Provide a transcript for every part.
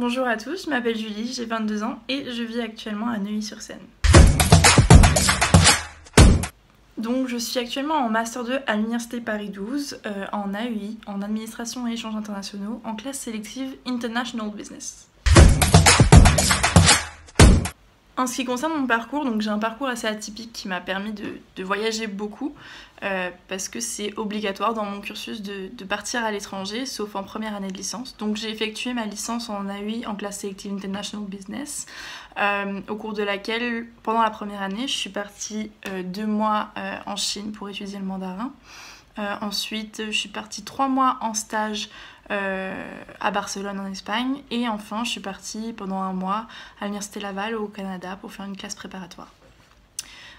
Bonjour à tous, je m'appelle Julie, j'ai 22 ans et je vis actuellement à Neuilly-sur-Seine. Donc je suis actuellement en Master 2 à l'Université Paris 12, en AEI, en Administration et Échanges Internationaux, en classe sélective International Business. En ce qui concerne mon parcours, donc j'ai un parcours assez atypique qui m'a permis de voyager beaucoup parce que c'est obligatoire dans mon cursus de partir à l'étranger, sauf en première année de licence. Donc j'ai effectué ma licence en AEI en classe sélective International Business, au cours de laquelle, pendant la première année, je suis partie 2 mois en Chine pour étudier le mandarin. Ensuite, je suis partie 3 mois en stage à Barcelone en Espagne, et enfin je suis partie pendant 1 mois à l'Université Laval au Canada pour faire une classe préparatoire.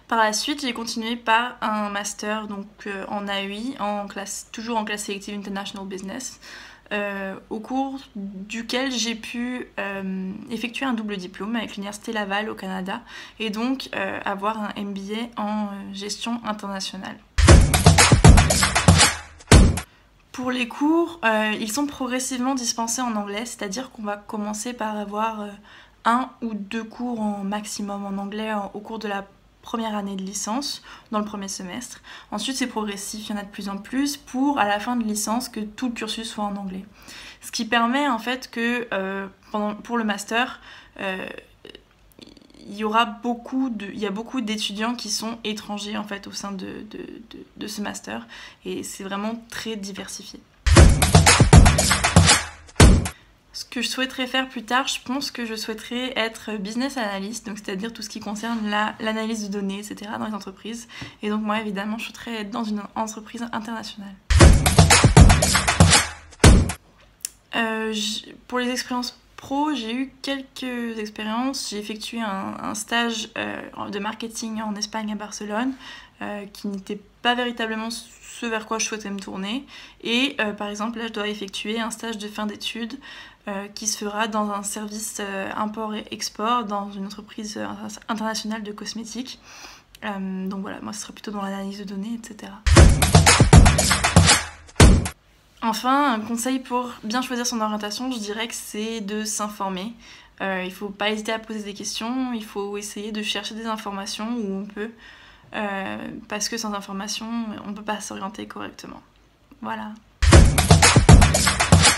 Par la suite, j'ai continué par un master donc, en AEI, toujours en classe sélective International Business, au cours duquel j'ai pu effectuer un double diplôme avec l'Université Laval au Canada et donc avoir un MBA en gestion internationale. Pour les cours, ils sont progressivement dispensés en anglais, c'est-à-dire qu'on va commencer par avoir 1 ou 2 cours en maximum en anglais au cours de la première année de licence, dans le premier semestre. Ensuite, c'est progressif, il y en a de plus en plus, pour à la fin de licence que tout le cursus soit en anglais. Ce qui permet en fait que pour le master, il y a beaucoup d'étudiants qui sont étrangers en fait au sein de ce master, et c'est vraiment très diversifié. Ce que je souhaiterais faire plus tard, je pense que je souhaiterais être business analyst, donc c'est-à-dire tout ce qui concerne l'analyse de données, etc. dans les entreprises. Et donc moi évidemment je souhaiterais être dans une entreprise internationale. Pour les expériences pro, j'ai eu quelques expériences. J'ai effectué un stage de marketing en Espagne à Barcelone qui n'était pas véritablement ce vers quoi je souhaitais me tourner. Et par exemple là je dois effectuer un stage de fin d'études qui se fera dans un service import et export dans une entreprise internationale de cosmétiques. Donc voilà, moi ce serait plutôt dans l'analyse de données, etc. Enfin, un conseil pour bien choisir son orientation, je dirais que c'est de s'informer. Il ne faut pas hésiter à poser des questions, il faut essayer de chercher des informations où on peut, parce que sans information, on ne peut pas s'orienter correctement. Voilà.